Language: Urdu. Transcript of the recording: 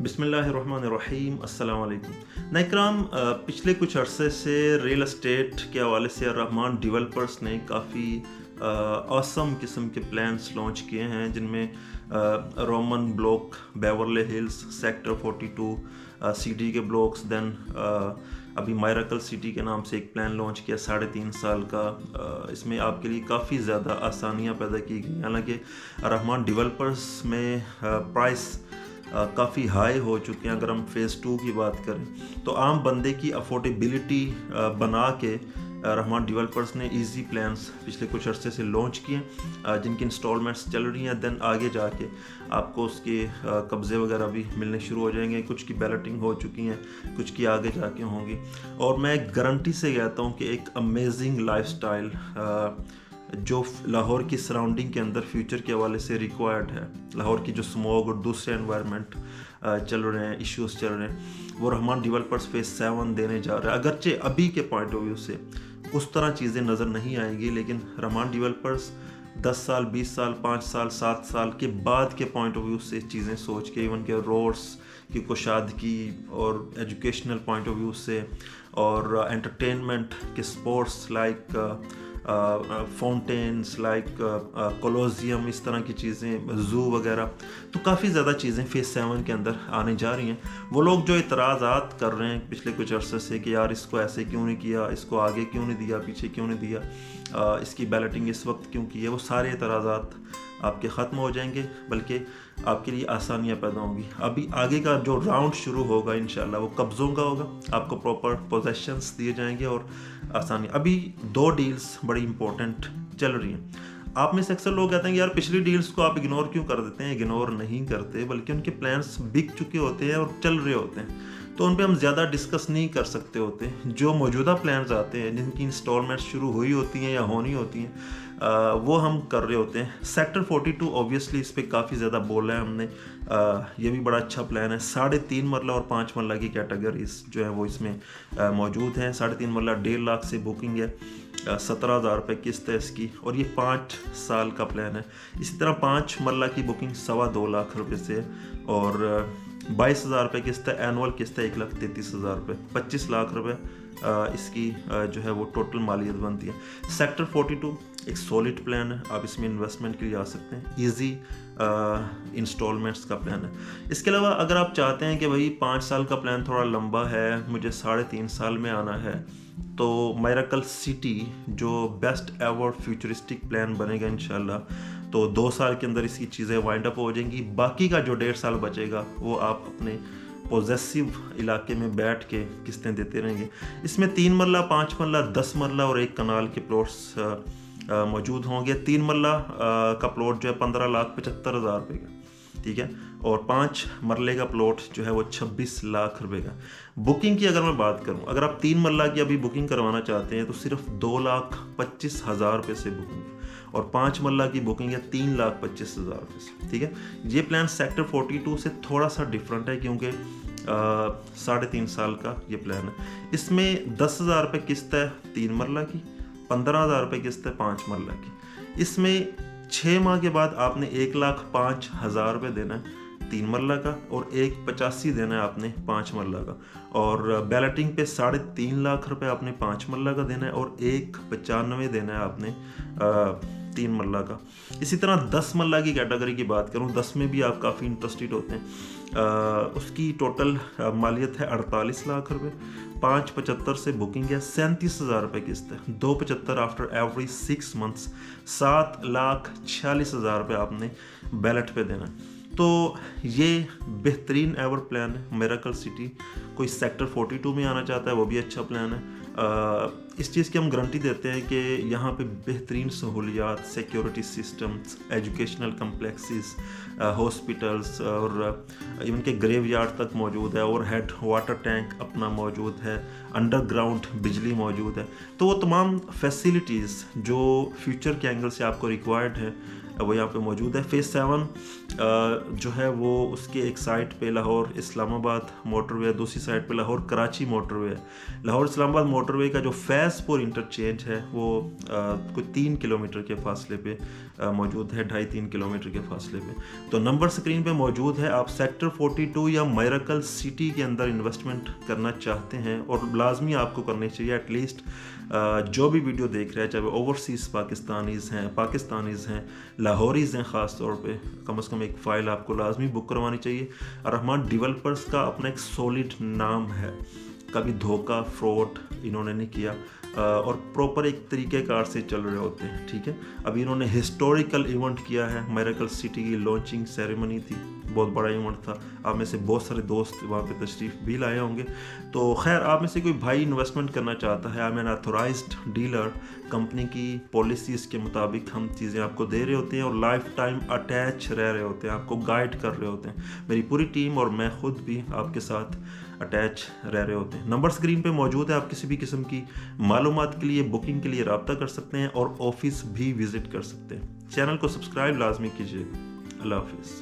بسم اللہ الرحمن الرحیم، السلام علیکم ناظرین کرام۔ پچھلے کچھ عرصے سے ریل اسٹیٹ کے حوالے سے الرحمان ڈیولپرز نے کافی آسم قسم کے پلانس لانچ کیے ہیں، جن میں Roman block, Beverly Hills, sector 42 C D کے بلاکس، دین ابھی میراکل سٹی کے نام سے ایک پلان لانچ کیا 3.5 سال کا۔ اس میں آپ کے لیے کافی زیادہ آسانیاں پیدا کی گئی، حالانکہ الرحمان ڈیولپرز میں پرائس کافی ہائی ہو چکے ہیں۔ اگر ہم فیز 2 کی بات کریں تو عام بندے کی افورڈیبلٹی بنا کے رحمان ڈیولپرز نے ایزی پلانس پچھلے کچھ عرصے سے لانچ کیے، جن کی انسٹالمنٹس چل رہی ہیں۔ دین آگے جا کے آپ کو اس کے قبضے وغیرہ بھی ملنے شروع ہو جائیں گے، کچھ کی بیلٹنگ ہو چکی ہیں، کچھ کی آگے جا کے ہوں گی۔ اور میں گارنٹی سے کہتا ہوں کہ ایک امیزنگ لائف سٹائل جو لاہور کی سراؤنڈنگ کے اندر فیوچر کے حوالے سے ریکوائرڈ ہے، لاہور کی جو سموگ اور دوسرے انوائرمنٹ چل رہے ہیں، ایشوز چل رہے ہیں، وہ رحمان ڈیولپرز فیز 7 دینے جا رہا ہے۔ اگرچہ ابھی کے پوائنٹ آف ویو سے اس طرح چیزیں نظر نہیں آئیں گی، لیکن رحمان ڈیولپرز 10 سال، 20 سال، 5 سال، 7 سال کے بعد کے پوائنٹ آف ویو سے چیزیں سوچ کے، ایون کہ روڈس کی کشادگی اور ایجوکیشنل پوائنٹ آف ویو سے، اور انٹرٹینمنٹ کے سپورٹس لائک فاؤنٹینس، لائک کولوزیم، اس طرح کی چیزیں، زو وغیرہ، تو کافی زیادہ چیزیں فیز 7 کے اندر آنے جا رہی ہیں۔ وہ لوگ جو اعتراضات کر رہے ہیں پچھلے کچھ عرصے سے کہ یار اس کو ایسے کیوں نہیں کیا، اس کو آگے کیوں نہیں دیا، پیچھے کیوں نہیں دیا، اس کی بیلٹنگ اس وقت کیوں کی ہے، وہ سارے اعتراضات آپ کے ختم ہو جائیں گے، بلکہ آپ کے لیے آسانیاں پیدا ہوں گی۔ ابھی آگے کا جو راؤنڈ شروع ہوگا انشاءاللہ وہ قبضوں کا ہوگا، آپ کو پراپر پوزیشنز دیے جائیں گے اور آسانی۔ ابھی 2 ڈیلز بڑی امپورٹنٹ چل رہی ہیں۔ آپ میں سے اکثر لوگ کہتے ہیں کہ یار پچھلی ڈیلز کو آپ اگنور کیوں کر دیتے ہیں؟ اگنور نہیں کرتے، بلکہ ان کے پلانس بک چکے ہوتے ہیں اور چل رہے ہوتے ہیں، تو ان پہ ہم زیادہ ڈسکس نہیں کر سکتے ہوتے۔ جو موجودہ پلانز آتے ہیں، جن کی انسٹالمنٹس شروع ہوئی ہوتی ہیں یا ہونی ہوتی ہیں، وہ ہم کر رہے ہوتے ہیں۔ سیکٹر 42 اوبیسلی اس پہ کافی زیادہ بولا ہے ہم نے، یہ بھی بڑا اچھا پلان ہے۔ 3.5 مرلہ اور 5 مرلہ کی کیٹیگریز جو ہیں وہ اس میں موجود ہیں۔ 3.5 مرلہ 1.5 لاکھ سے بکنگ ہے، 17,000 روپے قسط ہے اس کی، اور یہ 5 سال کا پلان ہے۔ اسی طرح 5 مرلہ کی بکنگ 2.25 لاکھ روپے سے ہے، اور 22,000 روپے قسط ہے، اینول قسط ہے 1,33,000 روپے، 25 لاکھ روپے اس کی جو ہے وہ ٹوٹل مالیت بنتی ہے۔ سیکٹر 42 ایک سولڈ پلان ہے، آپ اس میں انویسٹمنٹ کے لیے آ سکتے ہیں، ایزی انسٹالمنٹس کا پلان ہے۔ اس کے علاوہ اگر آپ چاہتے ہیں کہ بھائی 5 سال کا پلان تھوڑا لمبا ہے، مجھے 3.5 سال میں آنا ہے، تو میراکل سٹی جو بیسٹ ایور فیوچرسٹک پلان بنے گا انشاءاللہ، تو 2 سال کے اندر اس کی چیزیں وائنڈ اپ ہو جائیں گی۔ باقی کا جو 1.5 سال بچے گا وہ آپ اپنے پوزیسو علاقے میں بیٹھ کے قسطیں دیتے رہیں گے۔ اس میں 3 مرلہ، 5 مرلہ، 10 مرلہ اور 1 کنال کے پلاٹس موجود ہوں گے۔ 3 مرلہ کا پلاٹ جو ہے 15,75,000 روپے کا، ٹھیک ہے، اور 5 مرلے کا پلاٹ جو ہے وہ 26 لاکھ روپے کا۔ بکنگ کی اگر میں بات کروں، اگر آپ 3 مرلہ کی ابھی بکنگ کروانا چاہتے ہیں تو صرف 2,25,000 روپے سے بکنگ، اور 5 مرلہ کی بکنگ ہے 3,25,000 روپے سے، ٹھیک ہے۔ یہ پلان سیکٹر 42 سے تھوڑا سا ڈفرینٹ ہے، کیونکہ 3.5 سال کا یہ پلان ہے۔ اس میں 10,000 روپے قسط ہے 3 مرلہ کی، 15,000 روپے قسط ہے 5 مرلہ کی۔ اس میں 6 ماہ کے بعد آپ نے 1,05,000 روپے دینا ہے 3 مرلہ کا، اور 1,85,000 دینا ہے آپ نے 5 مرلہ کا، اور بیلٹنگ پہ 3.5 لاکھ روپے آپ نے 5 مرلہ کا دینا ہے، اور 1,95,000 دینا ہے آپ نے 3 مرلہ کا۔ اسی طرح 10 مرلہ کی کیٹیگری کی بات کروں، 10 میں بھی آپ کافی انٹرسٹڈ ہوتے ہیں، اس کی ٹوٹل مالیت ہے 48 لاکھ روپے، 5,75,000 سے بکنگ ہے، 37,000 روپے قسط ہے، 2,75,000 آفٹر ایوری 6 منتھس، 7,46,000 روپے آپ نے بیلٹ پہ دینا ہے۔ تو یہ بہترین ایور پلان ہے میراکل سٹی۔ کوئی سیکٹر 42 میں آنا چاہتا ہے وہ بھی اچھا پلان ہے۔ اس چیز کی ہم گارنٹی دیتے ہیں کہ یہاں پہ بہترین سہولیات، security systems, educational complexes, hospitals, اور ایون کہ گریو یارڈ تک موجود ہے، اور ہیڈ واٹر ٹینک اپنا موجود ہے، انڈر گراؤنڈ بجلی موجود ہے۔ تو وہ تمام فیسیلیٹیز جو فیوچر کے اینگل سے آپ کو ریکوائرڈ ہے وہ یہاں پہ موجود ہے۔ فیز 7 جو ہے وہ اس کے ایک سائٹ پہ لاہور اسلام آباد موٹر وے، دوسری سائٹ پہ لاہور کراچی موٹر وے ہے۔ لاہور اسلام آباد موٹر وے کا جو فیض پور انٹرچینج ہے وہ کوئی 3 کلومیٹر کے فاصلے پہ موجود ہے 2.5-3 کلومیٹر کے فاصلے پہ. تو نمبر اسکرین پہ موجود ہے. آپ سیکٹر 42 یا میریکل سٹی کے اندر انویسٹمنٹ کرنا چاہتے ہیں اور لازمی آپ کو کرنی چاہیے ایٹ لیسٹ جو بھی ویڈیو دیکھ رہے ہیں چاہے اوورسیز پاکستانیز ہیں لاہوریز ہیں خاص طور پہ, کم از کم ایک فائل آپ کو لازمی بک کروانی چاہیے. الرحمان ڈیولپرز کا اپنا ایک سولڈ نام ہے, کبھی دھوکہ فراڈ انہوں نے نہیں کیا اور پراپر ایک طریقہ کار سے چل رہے ہوتے ہیں. ٹھیک ہے, ابھی انہوں نے ہسٹوریکل ایونٹ کیا ہے, میریکل سٹی کی لانچنگ سیریمنی تھی, بہت بڑا ایونٹ تھا. آپ میں سے بہت سارے دوست وہاں پہ تشریف بھی لائے ہوں گے. تو خیر آپ میں سے کوئی بھائی انویسٹمنٹ کرنا چاہتا ہے, I am an authorised dealer, company کی پالیسیز کے مطابق ہم چیزیں آپ کو دے رہے ہوتے ہیں اور لائف ٹائم اٹیچ رہ رہے ہوتے ہیں, آپ کو گائیڈ کر رہے ہوتے ہیں. میری پوری ٹیم اور میں خود بھی آپ کے ساتھ اٹیچ رہ رہے ہوتے ہیں. نمبر اسکرین پہ موجود ہے, آپ کسی بھی قسم کی معلومات کے لیے بکنگ کے لیے رابطہ کر سکتے ہیں اور آفس بھی وزٹ کر سکتے ہیں. چینل کو سبسکرائب لازمی کیجیے. اللہ حافظ.